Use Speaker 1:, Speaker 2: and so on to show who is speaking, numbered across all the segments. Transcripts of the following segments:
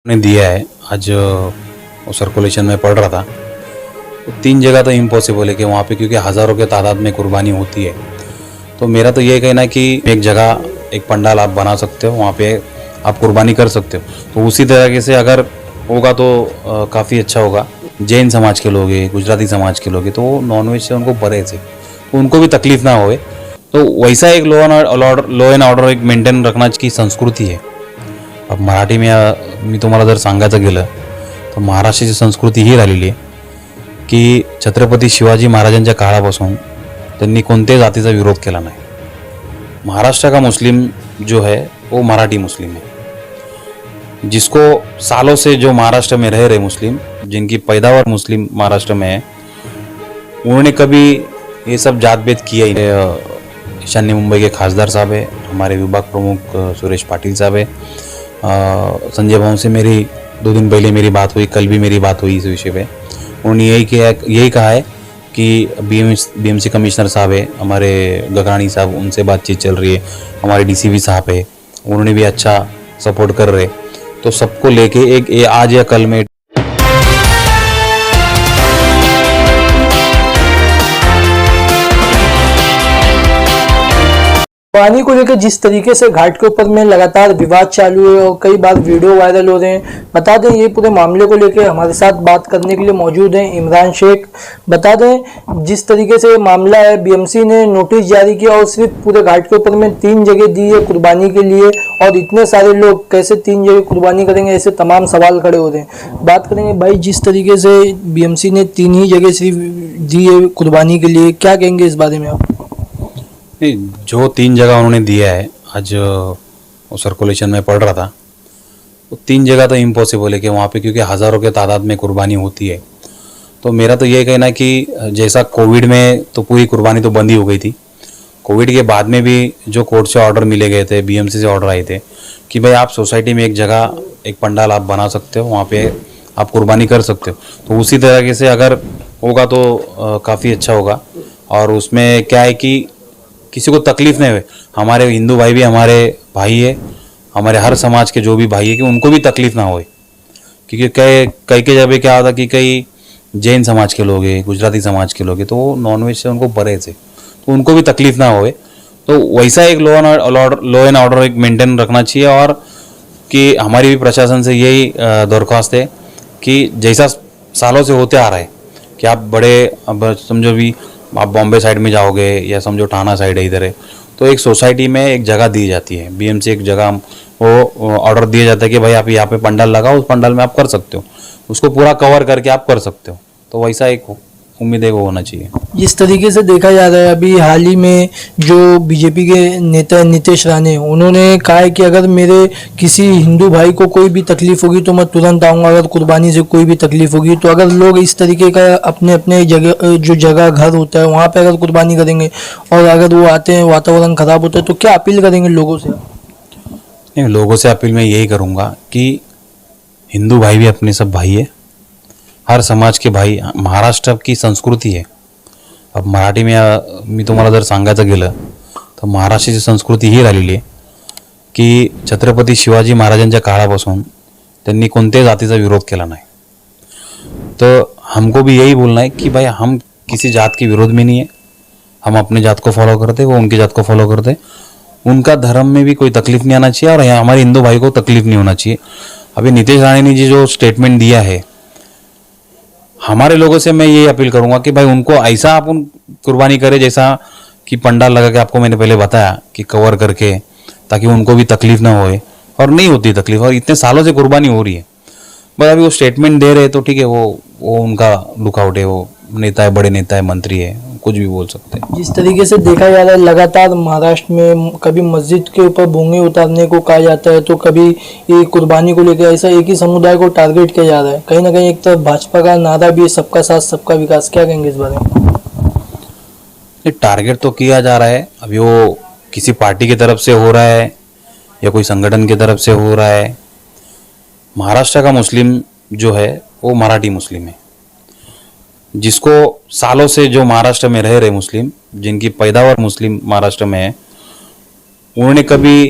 Speaker 1: ने दिया है। आज वो सर्कुलेशन में पढ़ रहा था तो 3 जगह तो इम्पॉसिबल है कि वहाँ पे, क्योंकि हज़ारों के तादाद में कुर्बानी होती है। तो मेरा तो ये कहना है कि एक जगह एक पंडाल आप बना सकते हो, वहाँ पे आप कुर्बानी कर सकते हो। तो उसी तरीके से अगर होगा तो काफ़ी अच्छा होगा। जैन समाज के लोग हैं, गुजराती समाज के लोग हैं, तो वो नॉनवेज से उनको परहेज है, तो उनको भी तकलीफ ना होए। तो वैसा एक लॉ एंड ऑर्डर एक मेंटेन रखना की संस्कृती आहे। अब मराठी मी तुम्हाला जर सांगायचं गेलं तर महाराष्ट्राची संस्कृती ही राहिलेली आहे की छत्रपती शिवाजी महाराजांच्या काळापासून त्यांनी कोणत्याही जातीचा विरोध केला नाही। महाराष्ट्र का मुस्लिम जो है वो मराठी मुस्लिम है, जिसको सालों से जो महाराष्ट्र में रह रहे मुस्लिम, जिनकी पैदावार मुस्लिम महाराष्ट्र में है, उन्होंने कभी ये सब जात भेद किया ही नहीं। ईशान्य मुंबई के खासदार साहब है, हमारे विभाग प्रमुख सुरेश पाटिल साहब है। संजय भाव से मेरी 2 दिन पहले मेरी बात हुई, कल भी मेरी बात हुई इस विषय पे। उन्होंने यही कहा है कि बीएमसी कमिश्नर साहब है हमारे गगरानी साहब, उनसे बातचीत चल रही है। हमारे डीसीपी साहब है, उन्होंने भी अच्छा सपोर्ट कर रहे। तो सबको लेके एक आज या कल में
Speaker 2: पानी को लेकर जिस तरीके से घाट के ऊपर में लगातार विवाद चालू है और कई बार वीडियो वायरल हो रहे हैं। बता दें ये पूरे मामले को लेकर हमारे साथ बात करने के लिए मौजूद हैं इमरान शेख। बता दें जिस तरीके से मामला है, बीएमसी ने नोटिस जारी किया और सिर्फ पूरे घाट के ऊपर में 3 जगह दी है कुर्बानी के लिए, और इतने सारे लोग कैसे 3 जगह कुर्बानी करेंगे, ऐसे तमाम सवाल खड़े हो रहे हैं। बात करेंगे भाई, जिस तरीके से बीएमसी ने 3 ही जगह सिर्फ दी है कुर्बानी के लिए, क्या कहेंगे इस बारे में आप?
Speaker 1: जो 3 जगह उन्होंने दिया है, आज वो सर्कुलेशन में पढ़ रहा था, तो 3 जगह तो इम्पॉसिबल है कि वहाँ पे, क्योंकि हज़ारों के तादाद में कुर्बानी होती है। तो मेरा तो ये कहना है कि जैसा कोविड में तो पूरी कुर्बानी तो बंद ही हो गई थी, कोविड के बाद में भी जो कोर्ट से ऑर्डर मिले गए थे, बीएमसी से ऑर्डर आए थे कि भाई आप सोसाइटी में एक जगह एक पंडाल आप बना सकते हो, वहाँ पे आप कुर्बानी कर सकते हो। तो उसी तरीके से अगर होगा तो काफ़ी अच्छा होगा। और उसमें क्या है कि किसी को तकलीफ नहीं हुए। हमारे हिंदू भाई भी हमारे भाई है, हमारे हर समाज के जो भी भाई है, कि उनको भी तकलीफ ना होए। क्योंकि कई के जब क्या होता कि कई जैन समाज के लोग हैं, गुजराती समाज के लोग हैं, तो वो नॉनवेज से उनको परहेज है, तो उनको भी तकलीफ ना होए। तो वैसा एक लॉ एंड ऑर्डर एक मेंटेन रखना चाहिए। और कि हमारी भी प्रशासन से यही दरख्वास्त है कि जैसा सालों से होते आ रहा है कि आप बड़े, अब समझो भी आप बॉम्बे साइड में जाओगे या समझो ठाणा साइड है इधर है, तो एक सोसाइटी में एक जगह दी जाती है, बीएमसी एक जगह वो ऑर्डर दिया जाता है कि भाई आप यहाँ पे पंडाल लगाओ, उस पंडाल में आप कर सकते हो, उसको पूरा कवर करके आप कर सकते हो। तो वैसा एक उम्मीद है वो होना चाहिए।
Speaker 2: जिस तरीके से देखा जा रहा है, अभी हाल ही में जो बीजेपी के नेता नीतीश राणे, उन्होंने कहा है कि अगर मेरे किसी हिंदू भाई को कोई भी तकलीफ होगी तो मैं तुरंत आऊँगा, अगर कुर्बानी से कोई भी तकलीफ होगी। तो अगर लोग इस तरीके का अपने अपने जगह जो जगह घर होता है वहाँ पे अगर कुर्बानी करेंगे और अगर वो आते हैं वातावरण खराब होता है, तो क्या अपील करेंगे लोगों से?
Speaker 1: नहीं, लोगों से अपील मैं यही करूँगा कि हिंदू भाई भी अपने सब भाई है, हर समाज के भाई। महाराष्ट्र की संस्कृती है। अब मराठी मी तुम्हाला जर सांगायचं गेलं तर महाराष्ट्राची संस्कृती ही राहिलेली आहे की छत्रपती शिवाजी महाराजांच्या काळापासून त्यांनी कोणत्याही जातीचा विरोध केला नाही। तो हमको भी यही बोलना है कि भाई हम किसी जात के विरोध में नहीं है, हम अपने जात को फॉलो करते, वो उनकी जात को फॉलो करते। उनका धर्म में भी कोई तकलीफ नहीं आना चाहिए और हमारे हिंदू भाई को तकलीफ नहीं होना चाहिए। अभी नीतीश राणे ने जी जो स्टेटमेंट दिया है, हमारे लोगों से मैं ये अपील करूंगा कि भाई उनको ऐसा अपन कुर्बानी करे जैसा कि पंडाल लगा के, आपको मैंने पहले बताया कि कवर करके, ताकि उनको भी तकलीफ ना होए। और नहीं होती तकलीफ, और इतने सालों से कुर्बानी हो रही है। बस अभी वो स्टेटमेंट दे रहे तो ठीक है, वो उनका लुकआउट है, वो नेता है, बड़े नेता है, मंत्री है, कुछ भी बोल सकते हैं।
Speaker 2: जिस तरीके से देखा जा रहा है, लगातार महाराष्ट्र में कभी मस्जिद के ऊपर भोंगे उतारने को कहा जाता है, तो कभी ये कुर्बानी को लेकर ऐसा एक ही समुदाय को टारगेट किया जा रहा है। कहीं ना कहीं एक तरफ भाजपा का नारा भी है, सबका साथ सबका विकास। क्या कहेंगे इस बारे में?
Speaker 1: ये टारगेट तो किया जा रहा है, अभी वो किसी पार्टी की तरफ से हो रहा है या कोई संगठन की तरफ से हो रहा है। महाराष्ट्र का मुस्लिम जो है वो मराठी मुस्लिम है, जिसको सालों से जो महाराष्ट्र में रह रहे मुस्लिम, जिनकी पैदावार मुस्लिम महाराष्ट्र में है, उन्होंने कभी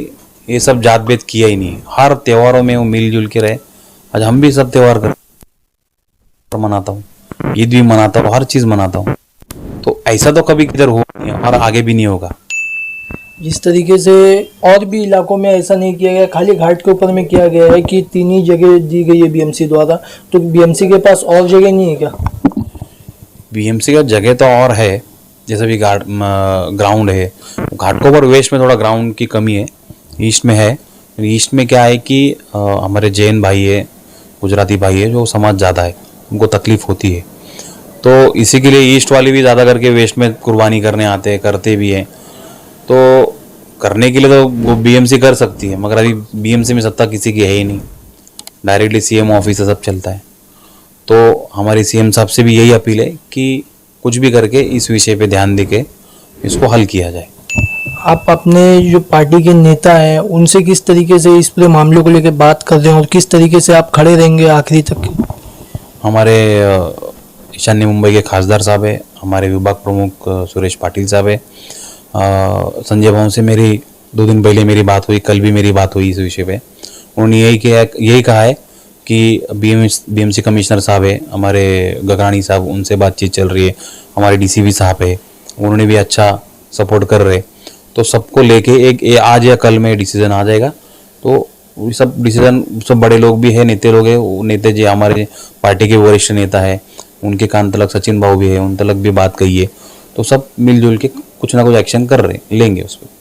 Speaker 1: ये सब जात भेद किया ही नहीं। हर त्योहारों में वो मिलजुल के रहे, आज हम भी सब त्यौहार मनाता हूँ, ईद भी मनाता हूँ, हर चीज़ मनाता हूँ। तो ऐसा तो कभी किधर हुआ नहीं है और आगे भी नहीं होगा।
Speaker 2: जिस तरीके से और भी इलाकों में ऐसा नहीं किया गया, खाली घाट के ऊपर में किया गया है कि 3 ही जगह दी गई है बीएमसी द्वारा, तो बीएमसी के पास और जगह नहीं है क्या?
Speaker 1: बीएमसी का जगह तो और है, जैसे भी ग्राउंड है घाट के ऊपर, वेस्ट में थोड़ा ग्राउंड की कमी है, ईस्ट में है। ईस्ट में क्या है कि हमारे जैन भाई है, गुजराती भाई है, जो समाज ज़्यादा है, उनको तकलीफ होती है, तो इसी के लिए ईस्ट वाले भी ज़्यादा करके वेस्ट में कुर्बानी करने आते हैं, करते भी हैं। तो करने के लिए तो वो बीएमसी कर सकती है, मगर अभी बीएमसी में सत्ता किसी की है ही नहीं, डायरेक्टली सीएम ऑफिस से सब चलता है। तो हमारी सीएम साहब से भी यही अपील है कि कुछ भी करके इस विषय पे ध्यान दे के इसको हल किया जाए।
Speaker 2: आप अपने जो पार्टी के नेता हैं उनसे किस तरीके से इस पूरे मामले को लेकर बात कर रहे हैं और किस तरीके से आप खड़े रहेंगे आखिरी तक?
Speaker 1: हमारे ईशान्य मुंबई के खासदार साहब है, हमारे विभाग प्रमुख सुरेश पाटिल साहब है, संजय भाऊ से मेरी 2 दिन पहले मेरी बात हुई, कल भी मेरी बात हुई इस विषय पे। उन्होंने यही कहा है कि बीएमसी कमिश्नर साहब है, हमारे गगरानी साहब, उनसे बातचीत चल रही है, हमारे डीसीपी साहब है, उन्होंने भी अच्छा सपोर्ट कर रहे। तो सबको लेके एक आज या कल में डिसीजन आ जाएगा। तो सब डिसीजन, सब बड़े लोग भी है, नेता लोग है, नेता जी हमारे पार्टी के वरिष्ठ नेता है, उनके कान तलक सचिन भाऊ भी है, उन तलक भी बात कही है। तो सब मिलजुल के कुछ ना कुछ एक्शन कर रहे, लेंगे उस पर।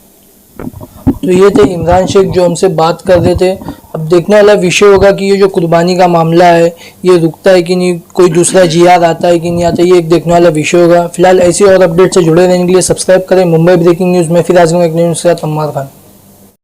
Speaker 2: तो ये थे इमरान शेख जो हमसे बात कर रहे थे। अब देखने वाला विषय होगा कि ये जो कुर्बानी का मामला है ये रुकता है कि नहीं, कोई दूसरा जिहाद आता है कि नहीं आता, ये एक देखने वाला विषय होगा। फिलहाल ऐसी और अपडेट से जुड़े रहने के लिए सब्सक्राइब करें मुंबई ब्रेकिंग न्यूज़ में। फिर आज एक न्यूज़ के साथ अम्मार खान।